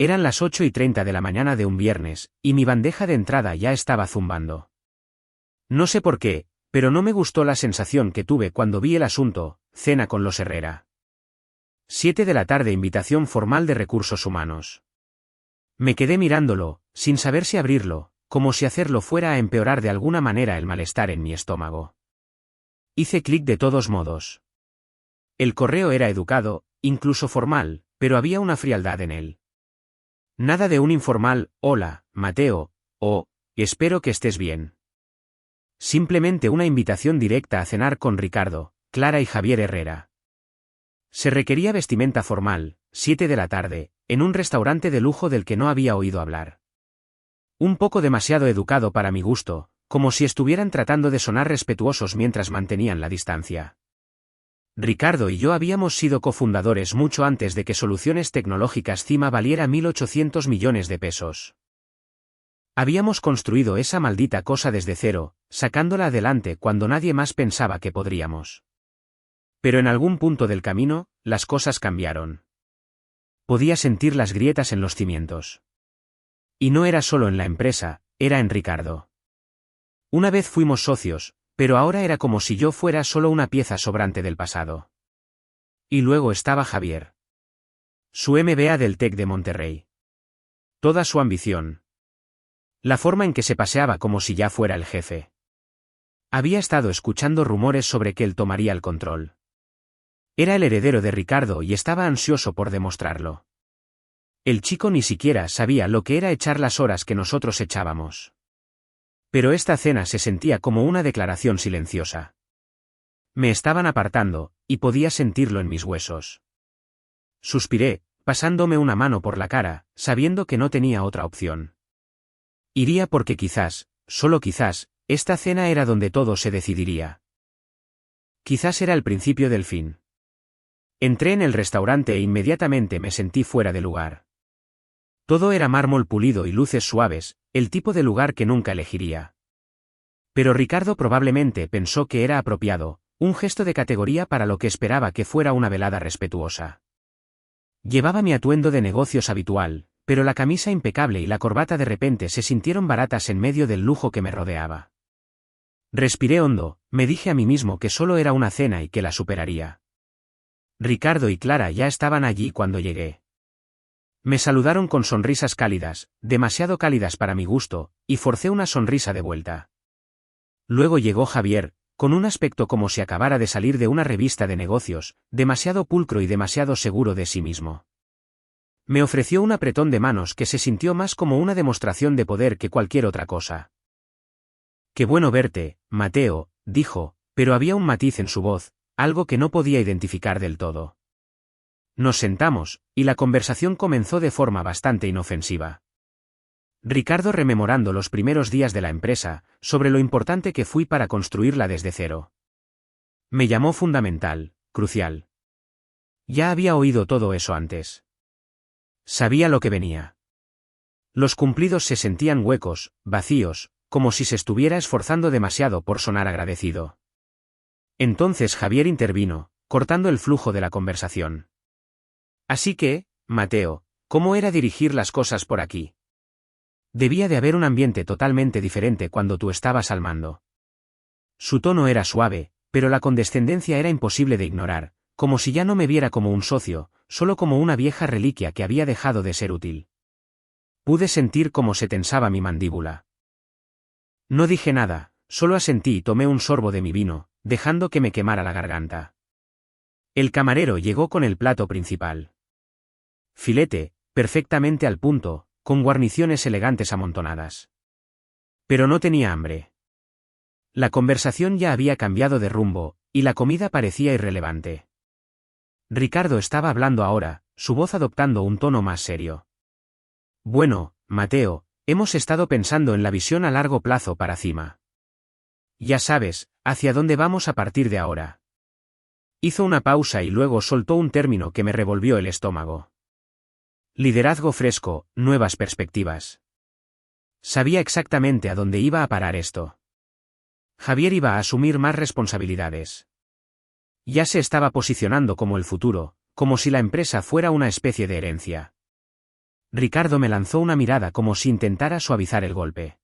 Eran las 8:30 de la mañana de un viernes, y mi bandeja de entrada ya estaba zumbando. No sé por qué, pero no me gustó la sensación que tuve cuando vi el asunto: cena con los Herrera. 7 de la tarde, invitación formal de recursos humanos. Me quedé mirándolo, sin saber si abrirlo, como si hacerlo fuera a empeorar de alguna manera el malestar en mi estómago. Hice clic de todos modos. El correo era educado, incluso formal, pero había una frialdad en él. Nada de un informal «Hola, Mateo», o «Espero que estés bien». Simplemente una invitación directa a cenar con Ricardo, Clara y Javier Herrera. Se requería vestimenta formal, 7 de la tarde, en un restaurante de lujo del que no había oído hablar. Un poco demasiado educado para mi gusto, como si estuvieran tratando de sonar respetuosos mientras mantenían la distancia. Ricardo y yo habíamos sido cofundadores mucho antes de que Soluciones Tecnológicas Cima valiera 1.800 millones de pesos. Habíamos construido esa maldita cosa desde cero, sacándola adelante cuando nadie más pensaba que podríamos. Pero en algún punto del camino, las cosas cambiaron. Podía sentir las grietas en los cimientos. Y no era solo en la empresa, era en Ricardo. Una vez fuimos socios, pero ahora era como si yo fuera solo una pieza sobrante del pasado. Y luego estaba Javier. Su MBA del TEC de Monterrey. Toda su ambición. La forma en que se paseaba como si ya fuera el jefe. Había estado escuchando rumores sobre que él tomaría el control. Era el heredero de Ricardo y estaba ansioso por demostrarlo. El chico ni siquiera sabía lo que era echar las horas que nosotros echábamos. Pero esta cena se sentía como una declaración silenciosa. Me estaban apartando, y podía sentirlo en mis huesos. Suspiré, pasándome una mano por la cara, sabiendo que no tenía otra opción. Iría porque quizás, solo quizás, esta cena era donde todo se decidiría. Quizás era el principio del fin. Entré en el restaurante e inmediatamente me sentí fuera de lugar. Todo era mármol pulido y luces suaves, el tipo de lugar que nunca elegiría. Pero Ricardo probablemente pensó que era apropiado, un gesto de categoría para lo que esperaba que fuera una velada respetuosa. Llevaba mi atuendo de negocios habitual, pero la camisa impecable y la corbata de repente se sintieron baratas en medio del lujo que me rodeaba. Respiré hondo, me dije a mí mismo que solo era una cena y que la superaría. Ricardo y Clara ya estaban allí cuando llegué. Me saludaron con sonrisas cálidas, demasiado cálidas para mi gusto, y forcé una sonrisa de vuelta. Luego llegó Javier, con un aspecto como si acabara de salir de una revista de negocios, demasiado pulcro y demasiado seguro de sí mismo. Me ofreció un apretón de manos que se sintió más como una demostración de poder que cualquier otra cosa. «Qué bueno verte, Mateo», dijo, pero había un matiz en su voz, algo que no podía identificar del todo. Nos sentamos, y la conversación comenzó de forma bastante inofensiva. Ricardo rememorando los primeros días de la empresa, sobre lo importante que fui para construirla desde cero. Me llamó fundamental, crucial. Ya había oído todo eso antes. Sabía lo que venía. Los cumplidos se sentían huecos, vacíos, como si se estuviera esforzando demasiado por sonar agradecido. Entonces Javier intervino, cortando el flujo de la conversación. Así que, Mateo, ¿cómo era dirigir las cosas por aquí? Debía de haber un ambiente totalmente diferente cuando tú estabas al mando. Su tono era suave, pero la condescendencia era imposible de ignorar, como si ya no me viera como un socio, solo como una vieja reliquia que había dejado de ser útil. Pude sentir cómo se tensaba mi mandíbula. No dije nada, solo asentí y tomé un sorbo de mi vino, dejando que me quemara la garganta. El camarero llegó con el plato principal. Filete, perfectamente al punto, con guarniciones elegantes amontonadas. Pero no tenía hambre. La conversación ya había cambiado de rumbo, y la comida parecía irrelevante. Ricardo estaba hablando ahora, su voz adoptando un tono más serio. Bueno, Mateo, hemos estado pensando en la visión a largo plazo para Cima. Ya sabes, hacia dónde vamos a partir de ahora. Hizo una pausa y luego soltó un término que me revolvió el estómago. Liderazgo fresco, nuevas perspectivas. Sabía exactamente a dónde iba a parar esto. Javier iba a asumir más responsabilidades. Ya se estaba posicionando como el futuro, como si la empresa fuera una especie de herencia. Ricardo me lanzó una mirada como si intentara suavizar el golpe.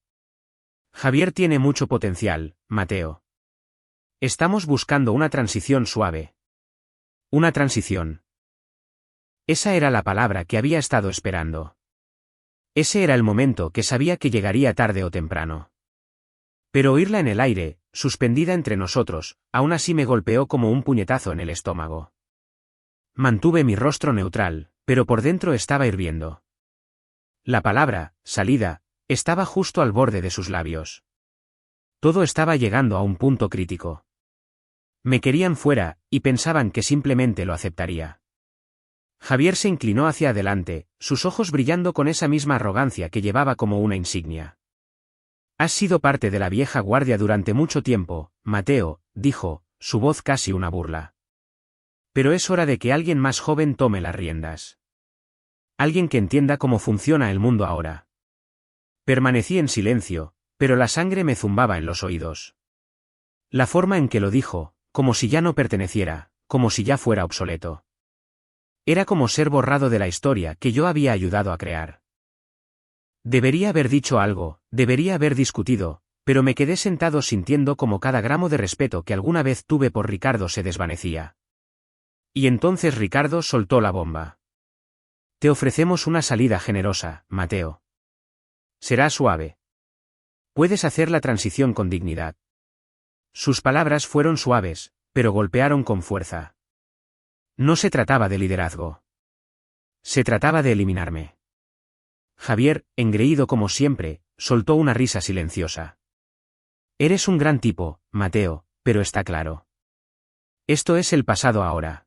Javier tiene mucho potencial, Mateo. Estamos buscando una transición suave. Una transición. Esa era la palabra que había estado esperando. Ese era el momento que sabía que llegaría tarde o temprano. Pero oírla en el aire, suspendida entre nosotros, aún así me golpeó como un puñetazo en el estómago. Mantuve mi rostro neutral, pero por dentro estaba hirviendo. La palabra, salida, estaba justo al borde de sus labios. Todo estaba llegando a un punto crítico. Me querían fuera, y pensaban que simplemente lo aceptaría. Javier se inclinó hacia adelante, sus ojos brillando con esa misma arrogancia que llevaba como una insignia. Has sido parte de la vieja guardia durante mucho tiempo, Mateo, dijo, su voz casi una burla. Pero es hora de que alguien más joven tome las riendas. Alguien que entienda cómo funciona el mundo ahora. Permanecí en silencio, pero la sangre me zumbaba en los oídos. La forma en que lo dijo, como si ya no perteneciera, como si ya fuera obsoleto. Era como ser borrado de la historia que yo había ayudado a crear. Debería haber dicho algo, debería haber discutido, pero me quedé sentado sintiendo como cada gramo de respeto que alguna vez tuve por Ricardo se desvanecía. Y entonces Ricardo soltó la bomba. Te ofrecemos una salida generosa, Mateo. Será suave. Puedes hacer la transición con dignidad. Sus palabras fueron suaves, pero golpearon con fuerza. No se trataba de liderazgo. Se trataba de eliminarme. Javier, engreído como siempre, soltó una risa silenciosa. Eres un gran tipo, Mateo, pero está claro. Esto es el pasado ahora.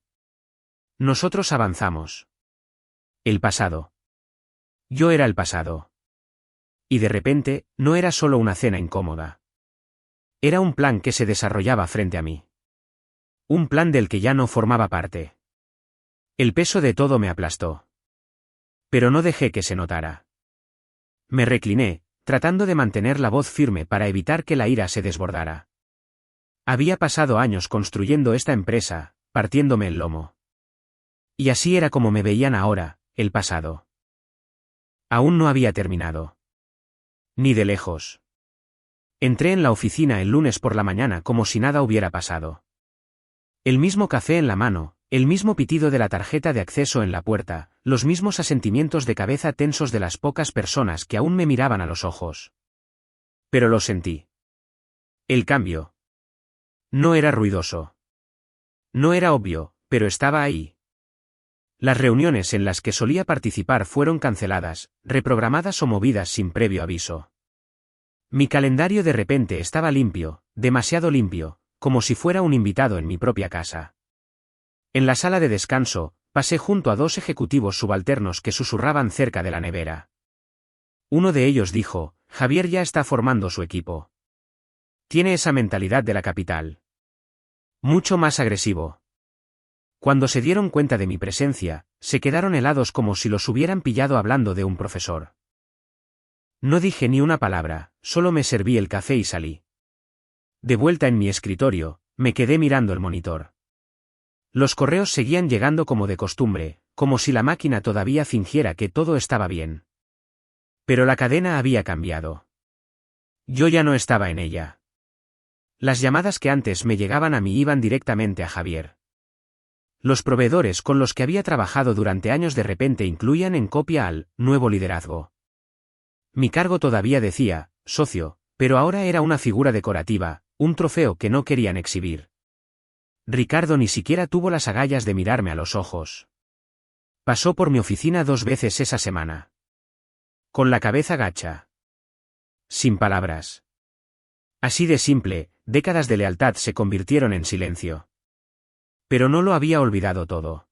Nosotros avanzamos. El pasado. Yo era el pasado. Y de repente, no era solo una cena incómoda. Era un plan que se desarrollaba frente a mí. Un plan del que ya no formaba parte. El peso de todo me aplastó. Pero no dejé que se notara. Me recliné, tratando de mantener la voz firme para evitar que la ira se desbordara. Había pasado años construyendo esta empresa, partiéndome el lomo. Y así era como me veían ahora, el pasado. Aún no había terminado. Ni de lejos. Entré en la oficina el lunes por la mañana como si nada hubiera pasado. El mismo café en la mano, el mismo pitido de la tarjeta de acceso en la puerta, los mismos asentimientos de cabeza tensos de las pocas personas que aún me miraban a los ojos. Pero lo sentí. El cambio. No era ruidoso. No era obvio, pero estaba ahí. Las reuniones en las que solía participar fueron canceladas, reprogramadas o movidas sin previo aviso. Mi calendario de repente estaba limpio, demasiado limpio, como si fuera un invitado en mi propia casa. En la sala de descanso, pasé junto a dos ejecutivos subalternos que susurraban cerca de la nevera. Uno de ellos dijo, Javier ya está formando su equipo. Tiene esa mentalidad de la capital. Mucho más agresivo. Cuando se dieron cuenta de mi presencia, se quedaron helados como si los hubieran pillado hablando de un profesor. No dije ni una palabra, solo me serví el café y salí. De vuelta en mi escritorio, me quedé mirando el monitor. Los correos seguían llegando como de costumbre, como si la máquina todavía fingiera que todo estaba bien. Pero la cadena había cambiado. Yo ya no estaba en ella. Las llamadas que antes me llegaban a mí iban directamente a Javier. Los proveedores con los que había trabajado durante años de repente incluían en copia al nuevo liderazgo. Mi cargo todavía decía, socio, pero ahora era una figura decorativa, un trofeo que no querían exhibir. Ricardo ni siquiera tuvo las agallas de mirarme a los ojos. Pasó por mi oficina 2 veces esa semana. Con la cabeza gacha. Sin palabras. Así de simple, décadas de lealtad se convirtieron en silencio. Pero no lo había olvidado todo.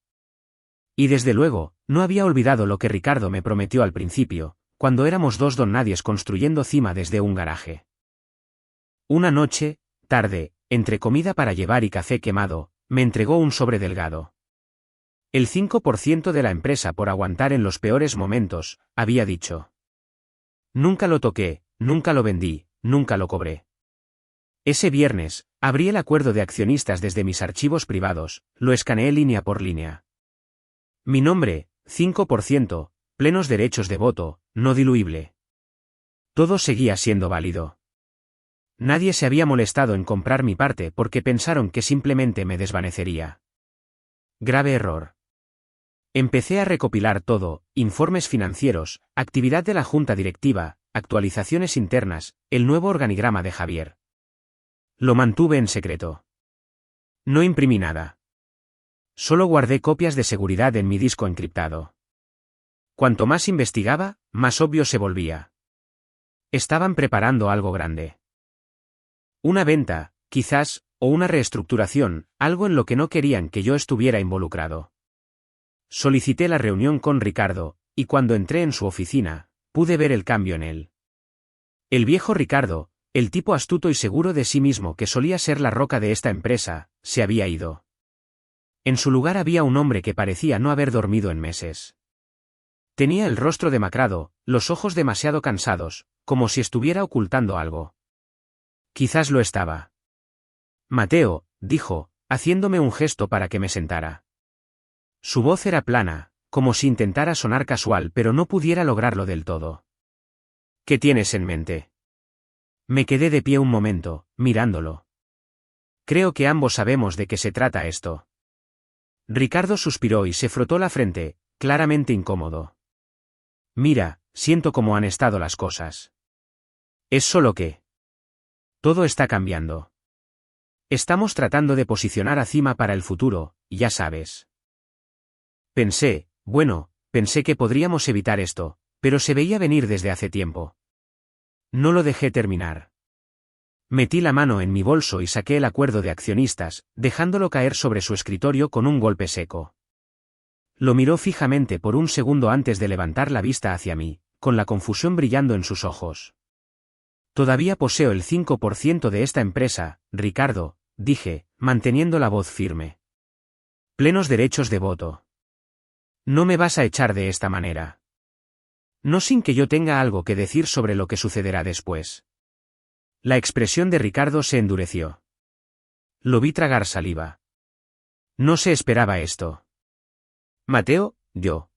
Y desde luego, no había olvidado lo que Ricardo me prometió al principio, cuando éramos 2 donnadies construyendo cima desde un garaje. Una noche, tarde, entre comida para llevar y café quemado, me entregó un sobre delgado. El 5% de la empresa por aguantar en los peores momentos, había dicho. Nunca lo toqué, nunca lo vendí, nunca lo cobré. Ese viernes, abrí el acuerdo de accionistas desde mis archivos privados, lo escaneé línea por línea. Mi nombre, 5%, plenos derechos de voto, no diluible. Todo seguía siendo válido. Nadie se había molestado en comprar mi parte porque pensaron que simplemente me desvanecería. Grave error. Empecé a recopilar todo, informes financieros, actividad de la junta directiva, actualizaciones internas, el nuevo organigrama de Javier. Lo mantuve en secreto. No imprimí nada. Solo guardé copias de seguridad en mi disco encriptado. Cuanto más investigaba, más obvio se volvía. Estaban preparando algo grande. Una venta, quizás, o una reestructuración, algo en lo que no querían que yo estuviera involucrado. Solicité la reunión con Ricardo, y cuando entré en su oficina, pude ver el cambio en él. El viejo Ricardo, el tipo astuto y seguro de sí mismo que solía ser la roca de esta empresa, se había ido. En su lugar había un hombre que parecía no haber dormido en meses. Tenía el rostro demacrado, los ojos demasiado cansados, como si estuviera ocultando algo. Quizás lo estaba. Mateo, dijo, haciéndome un gesto para que me sentara. Su voz era plana, como si intentara sonar casual pero no pudiera lograrlo del todo. ¿Qué tienes en mente? Me quedé de pie un momento, mirándolo. Creo que ambos sabemos de qué se trata esto. Ricardo suspiró y se frotó la frente, claramente incómodo. Mira, siento cómo han estado las cosas. Es solo que... todo está cambiando. Estamos tratando de posicionar a Cima para el futuro, ya sabes. Pensé que podríamos evitar esto, pero se veía venir desde hace tiempo. No lo dejé terminar. Metí la mano en mi bolso y saqué el acuerdo de accionistas, dejándolo caer sobre su escritorio con un golpe seco. Lo miró fijamente por un segundo antes de levantar la vista hacia mí, con la confusión brillando en sus ojos. Todavía poseo el 5% de esta empresa, Ricardo, dije, manteniendo la voz firme. Plenos derechos de voto. No me vas a echar de esta manera. No sin que yo tenga algo que decir sobre lo que sucederá después. La expresión de Ricardo se endureció. Lo vi tragar saliva. No se esperaba esto. Mateo, yo.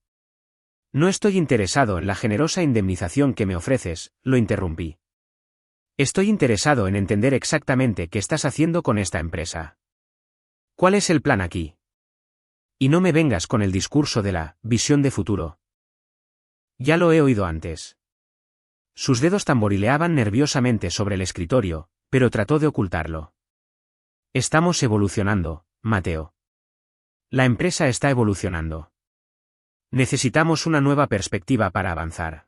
No estoy interesado en la generosa indemnización que me ofreces, lo interrumpí. Estoy interesado en entender exactamente qué estás haciendo con esta empresa. ¿Cuál es el plan aquí? Y no me vengas con el discurso de la visión de futuro. Ya lo he oído antes. Sus dedos tamborileaban nerviosamente sobre el escritorio, pero trató de ocultarlo. Estamos evolucionando, Mateo. La empresa está evolucionando. Necesitamos una nueva perspectiva para avanzar.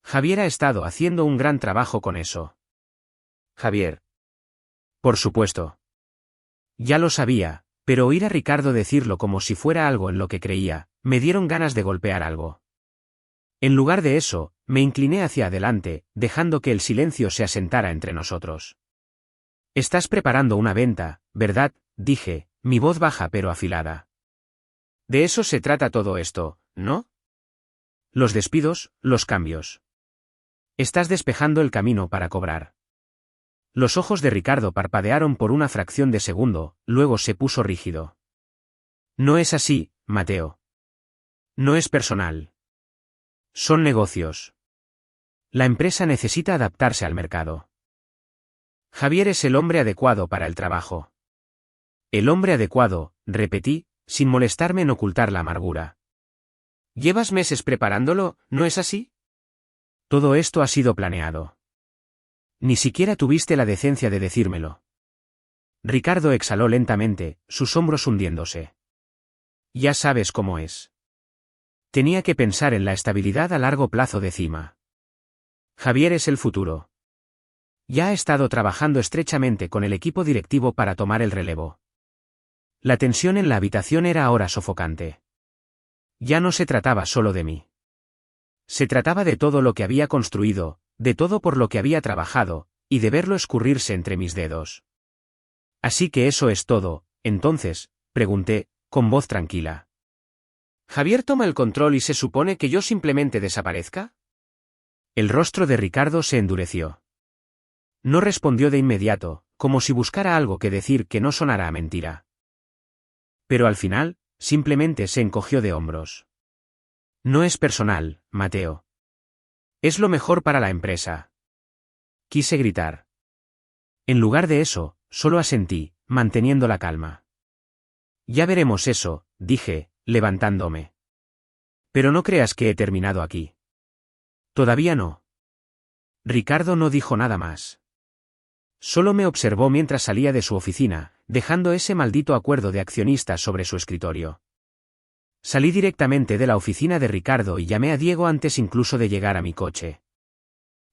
Javier ha estado haciendo un gran trabajo con eso. Javier. Por supuesto. Ya lo sabía, pero oír a Ricardo decirlo como si fuera algo en lo que creía, me dieron ganas de golpear algo. En lugar de eso, me incliné hacia adelante, dejando que el silencio se asentara entre nosotros. Estás preparando una venta, ¿verdad?, dije, mi voz baja pero afilada. De eso se trata todo esto, ¿no? Los despidos, los cambios. Estás despejando el camino para cobrar. Los ojos de Ricardo parpadearon por una fracción de segundo, luego se puso rígido. No es así, Mateo. No es personal. Son negocios. La empresa necesita adaptarse al mercado. Javier es el hombre adecuado para el trabajo. El hombre adecuado, repetí, sin molestarme en ocultar la amargura. Llevas meses preparándolo, ¿no es así? Todo esto ha sido planeado. Ni siquiera tuviste la decencia de decírmelo. Ricardo exhaló lentamente, sus hombros hundiéndose. Ya sabes cómo es. Tenía que pensar en la estabilidad a largo plazo de Cima. Javier es el futuro. Ya ha estado trabajando estrechamente con el equipo directivo para tomar el relevo. La tensión en la habitación era ahora sofocante. Ya no se trataba solo de mí. Se trataba de todo lo que había construido, de todo por lo que había trabajado, y de verlo escurrirse entre mis dedos. Así que eso es todo, entonces, pregunté, con voz tranquila. ¿Javier toma el control y se supone que yo simplemente desaparezca? El rostro de Ricardo se endureció. No respondió de inmediato, como si buscara algo que decir que no sonara a mentira. Pero al final, simplemente se encogió de hombros. No es personal, Mateo. Es lo mejor para la empresa. Quise gritar. En lugar de eso, solo asentí, manteniendo la calma. Ya veremos eso, dije, levantándome. Pero no creas que he terminado aquí. Todavía no. Ricardo no dijo nada más. Solo me observó mientras salía de su oficina, dejando ese maldito acuerdo de accionistas sobre su escritorio. Salí directamente de la oficina de Ricardo y llamé a Diego antes incluso de llegar a mi coche.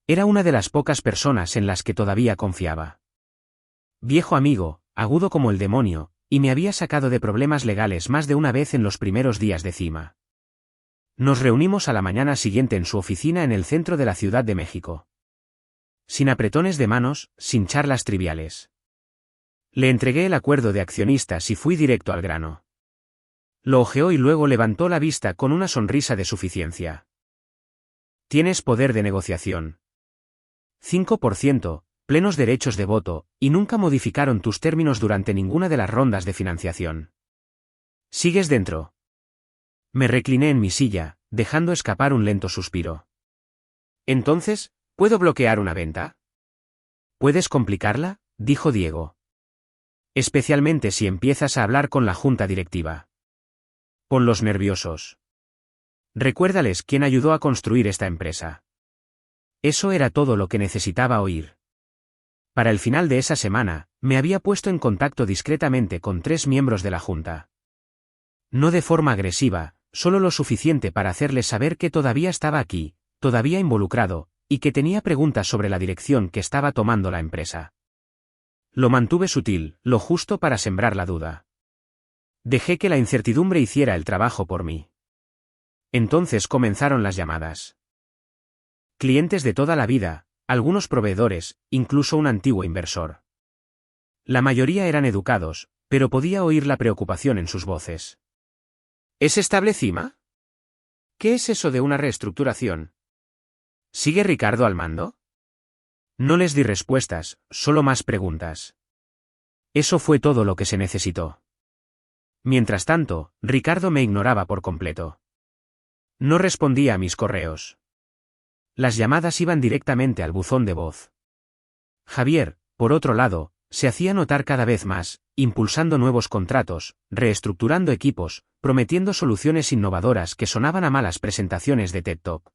Era una de las pocas personas en las que todavía confiaba. Viejo amigo, agudo como el demonio, y me había sacado de problemas legales más de una vez en los primeros días de Cima. Nos reunimos a la mañana siguiente en su oficina en el centro de la Ciudad de México. Sin apretones de manos, sin charlas triviales. Le entregué el acuerdo de accionistas y fui directo al grano. Lo hojeó y luego levantó la vista con una sonrisa de suficiencia. Tienes poder de negociación. 5%, plenos derechos de voto, y nunca modificaron tus términos durante ninguna de las rondas de financiación. ¿Sigues dentro? Me recliné en mi silla, dejando escapar un lento suspiro. Entonces, ¿puedo bloquear una venta? ¿Puedes complicarla?, dijo Diego. Especialmente si empiezas a hablar con la junta directiva. Ponlos nerviosos. Recuérdales quién ayudó a construir esta empresa. Eso era todo lo que necesitaba oír. Para el final de esa semana, me había puesto en contacto discretamente con 3 miembros de la junta. No de forma agresiva, solo lo suficiente para hacerles saber que todavía estaba aquí, todavía involucrado, y que tenía preguntas sobre la dirección que estaba tomando la empresa. Lo mantuve sutil, lo justo para sembrar la duda. Dejé que la incertidumbre hiciera el trabajo por mí. Entonces comenzaron las llamadas. Clientes de toda la vida, algunos proveedores, incluso un antiguo inversor. La mayoría eran educados, pero podía oír la preocupación en sus voces. ¿Es estable Cima? ¿Qué es eso de una reestructuración? ¿Sigue Ricardo al mando? No les di respuestas, solo más preguntas. Eso fue todo lo que se necesitó. Mientras tanto, Ricardo me ignoraba por completo. No respondía a mis correos. Las llamadas iban directamente al buzón de voz. Javier, por otro lado, se hacía notar cada vez más, impulsando nuevos contratos, reestructurando equipos, prometiendo soluciones innovadoras que sonaban a malas presentaciones de TED Talk.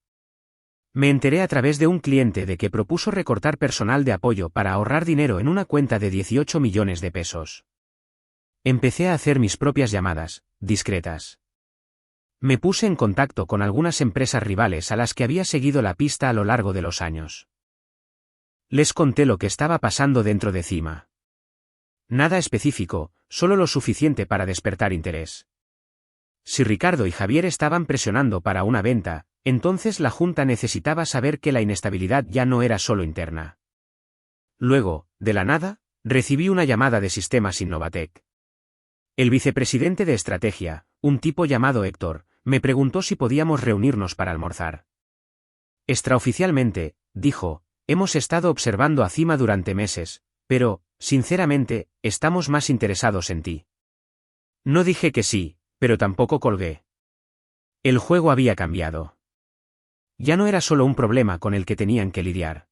Me enteré a través de un cliente de que propuso recortar personal de apoyo para ahorrar dinero en una cuenta de 18 millones de pesos. Empecé a hacer mis propias llamadas, discretas. Me puse en contacto con algunas empresas rivales a las que había seguido la pista a lo largo de los años. Les conté lo que estaba pasando dentro de Cima. Nada específico, solo lo suficiente para despertar interés. Si Ricardo y Javier estaban presionando para una venta, entonces la junta necesitaba saber que la inestabilidad ya no era solo interna. Luego, de la nada, recibí una llamada de Sistemas Innovatec. El vicepresidente de estrategia, un tipo llamado Héctor, me preguntó si podíamos reunirnos para almorzar. Extraoficialmente, dijo, hemos estado observando a Cima durante meses, pero, sinceramente, estamos más interesados en ti. No dije que sí, pero tampoco colgué. El juego había cambiado. Ya no era solo un problema con el que tenían que lidiar.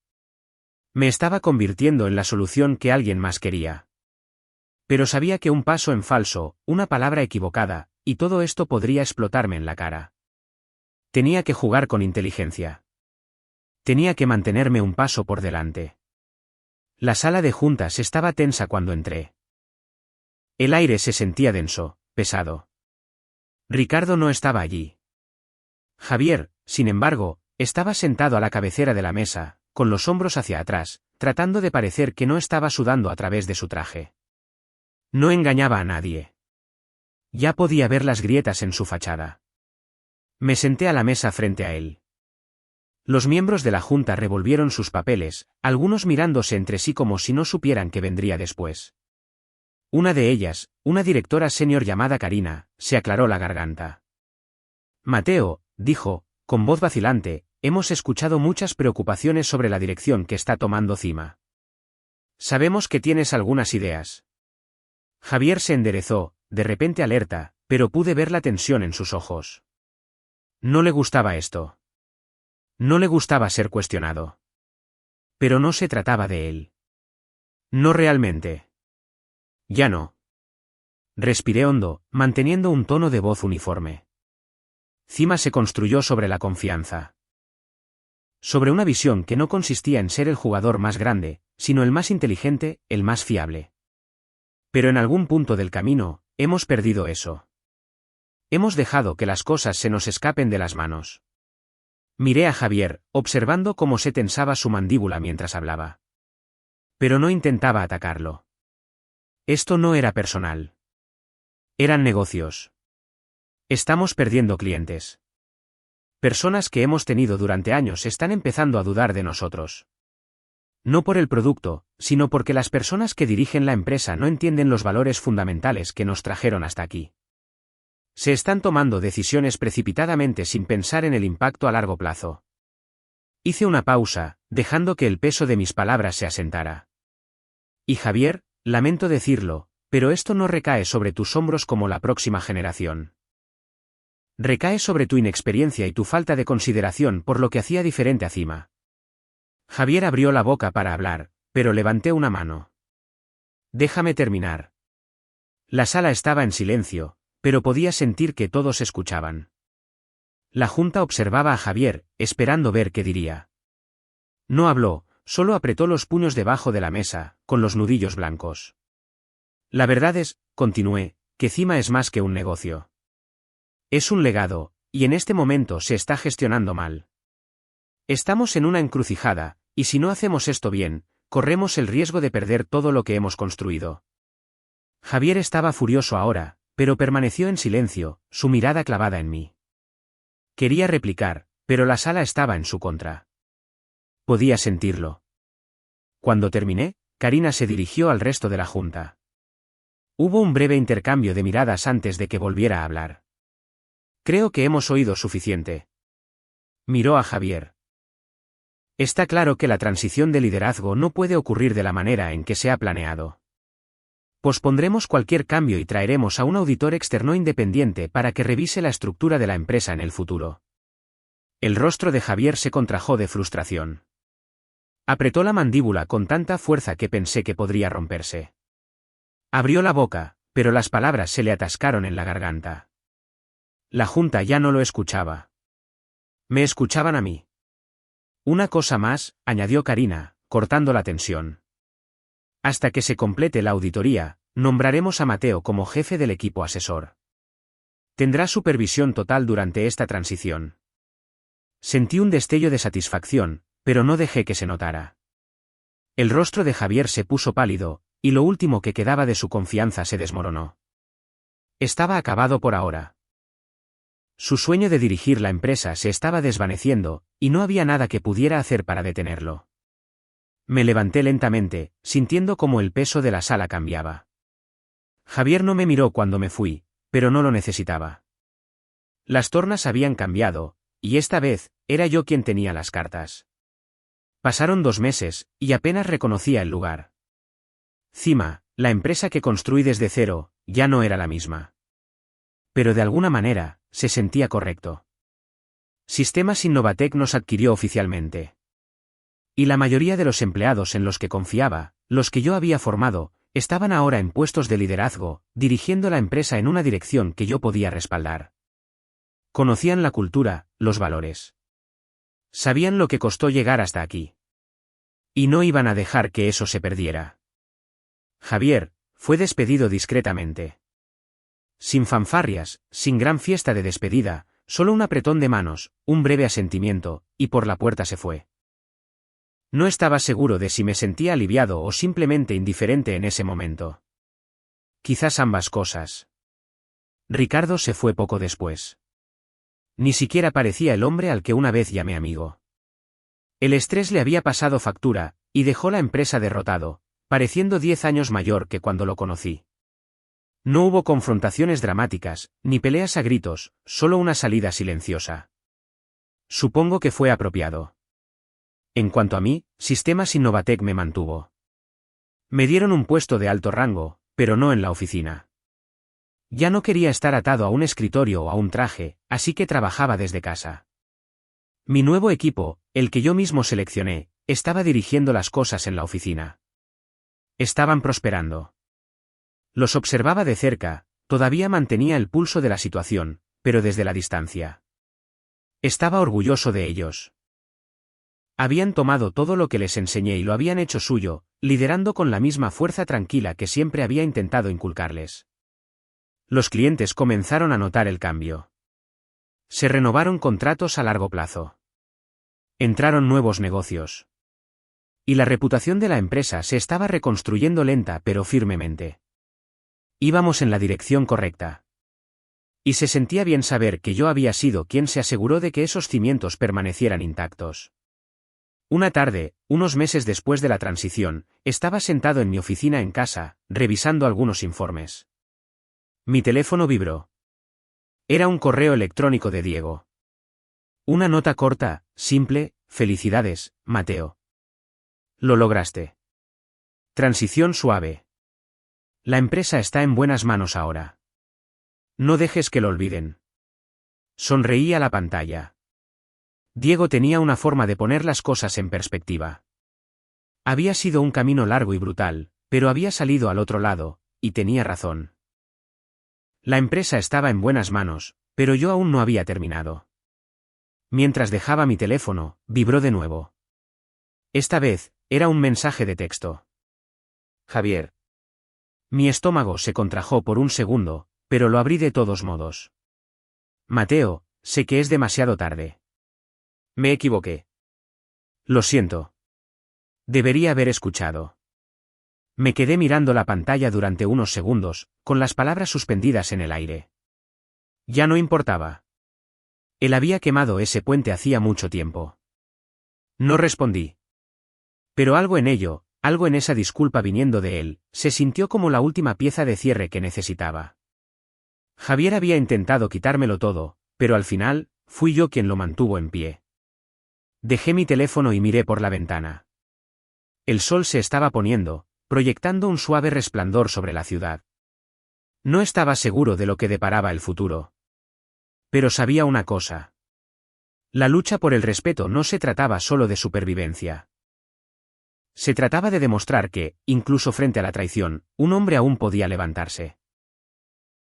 Me estaba convirtiendo en la solución que alguien más quería. Pero sabía que un paso en falso, una palabra equivocada, y todo esto podría explotarme en la cara. Tenía que jugar con inteligencia. Tenía que mantenerme un paso por delante. La sala de juntas estaba tensa cuando entré. El aire se sentía denso, pesado. Ricardo no estaba allí. Javier, sin embargo, estaba sentado a la cabecera de la mesa, con los hombros hacia atrás, tratando de parecer que no estaba sudando a través de su traje. No engañaba a nadie. Ya podía ver las grietas en su fachada. Me senté a la mesa frente a él. Los miembros de la junta revolvieron sus papeles, algunos mirándose entre sí como si no supieran qué vendría después. Una de ellas, una directora senior llamada Karina, se aclaró la garganta. Mateo, dijo, con voz vacilante, hemos escuchado muchas preocupaciones sobre la dirección que está tomando Cima. Sabemos que tienes algunas ideas. Javier se enderezó, de repente alerta, pero pude ver la tensión en sus ojos. No le gustaba esto. No le gustaba ser cuestionado. Pero no se trataba de él. No realmente. Ya no. Respiré hondo, manteniendo un tono de voz uniforme. Cima se construyó sobre la confianza. Sobre una visión que no consistía en ser el jugador más grande, sino el más inteligente, el más fiable. Pero en algún punto del camino, hemos perdido eso. Hemos dejado que las cosas se nos escapen de las manos. Miré a Javier, observando cómo se tensaba su mandíbula mientras hablaba. Pero no intentaba atacarlo. Esto no era personal. Eran negocios. Estamos perdiendo clientes. Personas que hemos tenido durante años están empezando a dudar de nosotros. No por el producto, sino porque las personas que dirigen la empresa no entienden los valores fundamentales que nos trajeron hasta aquí. Se están tomando decisiones precipitadamente sin pensar en el impacto a largo plazo. Hice una pausa, dejando que el peso de mis palabras se asentara. Y Javier, lamento decirlo, pero esto no recae sobre tus hombros como la próxima generación. Recae sobre tu inexperiencia y tu falta de consideración por lo que hacía diferente a Cima. Javier abrió la boca para hablar, pero levanté una mano. Déjame terminar. La sala estaba en silencio, pero podía sentir que todos escuchaban. La junta observaba a Javier, esperando ver qué diría. No habló, solo apretó los puños debajo de la mesa, con los nudillos blancos. La verdad es, continué, que Cima es más que un negocio. Es un legado, y en este momento se está gestionando mal. Estamos en una encrucijada, y si no hacemos esto bien, corremos el riesgo de perder todo lo que hemos construido. Javier estaba furioso ahora, pero permaneció en silencio, su mirada clavada en mí. Quería replicar, pero la sala estaba en su contra. Podía sentirlo. Cuando terminé, Karina se dirigió al resto de la junta. Hubo un breve intercambio de miradas antes de que volviera a hablar. Creo que hemos oído suficiente. Miró a Javier. Está claro que la transición de liderazgo no puede ocurrir de la manera en que se ha planeado. Pospondremos cualquier cambio y traeremos a un auditor externo independiente para que revise la estructura de la empresa en el futuro. El rostro de Javier se contrajo de frustración. Apretó la mandíbula con tanta fuerza que pensé que podría romperse. Abrió la boca, pero las palabras se le atascaron en la garganta. La junta ya no lo escuchaba. Me escuchaban a mí. Una cosa más, añadió Karina, cortando la tensión. Hasta que se complete la auditoría, nombraremos a Mateo como jefe del equipo asesor. Tendrá supervisión total durante esta transición. Sentí un destello de satisfacción, pero no dejé que se notara. El rostro de Javier se puso pálido, y lo último que quedaba de su confianza se desmoronó. Estaba acabado por ahora. Su sueño de dirigir la empresa se estaba desvaneciendo, y no había nada que pudiera hacer para detenerlo. Me levanté lentamente, sintiendo cómo el peso de la sala cambiaba. Javier no me miró cuando me fui, pero no lo necesitaba. Las tornas habían cambiado, y esta vez, era yo quien tenía las cartas. Pasaron 2 meses, y apenas reconocía el lugar. Cima, la empresa que construí desde cero, ya no era la misma. Pero de alguna manera, se sentía correcto. Sistemas Innovatec nos adquirió oficialmente. Y la mayoría de los empleados en los que confiaba, los que yo había formado, estaban ahora en puestos de liderazgo, dirigiendo la empresa en una dirección que yo podía respaldar. Conocían la cultura, los valores. Sabían lo que costó llegar hasta aquí. Y no iban a dejar que eso se perdiera. Javier fue despedido discretamente. Sin fanfarrias, sin gran fiesta de despedida, solo un apretón de manos, un breve asentimiento, y por la puerta se fue. No estaba seguro de si me sentía aliviado o simplemente indiferente en ese momento. Quizás ambas cosas. Ricardo se fue poco después. Ni siquiera parecía el hombre al que una vez llamé amigo. El estrés le había pasado factura, y dejó la empresa derrotado, pareciendo 10 años mayor que cuando lo conocí. No hubo confrontaciones dramáticas, ni peleas a gritos, solo una salida silenciosa. Supongo que fue apropiado. En cuanto a mí, Sistemas Innovatec me mantuvo. Me dieron un puesto de alto rango, pero no en la oficina. Ya no quería estar atado a un escritorio o a un traje, así que trabajaba desde casa. Mi nuevo equipo, el que yo mismo seleccioné, estaba dirigiendo las cosas en la oficina. Estaban prosperando. Los observaba de cerca, todavía mantenía el pulso de la situación, pero desde la distancia. Estaba orgulloso de ellos. Habían tomado todo lo que les enseñé y lo habían hecho suyo, liderando con la misma fuerza tranquila que siempre había intentado inculcarles. Los clientes comenzaron a notar el cambio. Se renovaron contratos a largo plazo. Entraron nuevos negocios. Y la reputación de la empresa se estaba reconstruyendo lenta pero firmemente. Íbamos en la dirección correcta. Y se sentía bien saber que yo había sido quien se aseguró de que esos cimientos permanecieran intactos. Una tarde, unos meses después de la transición, estaba sentado en mi oficina en casa, revisando algunos informes. Mi teléfono vibró. Era un correo electrónico de Diego. Una nota corta, simple: felicidades, Mateo. Lo lograste. Transición suave. La empresa está en buenas manos ahora. No dejes que lo olviden. Sonreí a la pantalla. Diego tenía una forma de poner las cosas en perspectiva. Había sido un camino largo y brutal, pero había salido al otro lado, y tenía razón. La empresa estaba en buenas manos, pero yo aún no había terminado. Mientras dejaba mi teléfono, vibró de nuevo. Esta vez, era un mensaje de texto. Javier. Mi estómago se contrajo por un segundo, pero lo abrí de todos modos. Mateo, sé que es demasiado tarde. Me equivoqué. Lo siento. Debería haber escuchado. Me quedé mirando la pantalla durante unos segundos, con las palabras suspendidas en el aire. Ya no importaba. Él había quemado ese puente hacía mucho tiempo. No respondí. Pero algo en ello, algo en esa disculpa viniendo de él, se sintió como la última pieza de cierre que necesitaba. Javier había intentado quitármelo todo, pero al final, fui yo quien lo mantuvo en pie. Dejé mi teléfono y miré por la ventana. El sol se estaba poniendo, proyectando un suave resplandor sobre la ciudad. No estaba seguro de lo que deparaba el futuro. Pero sabía una cosa. La lucha por el respeto no se trataba solo de supervivencia. Se trataba de demostrar que, incluso frente a la traición, un hombre aún podía levantarse.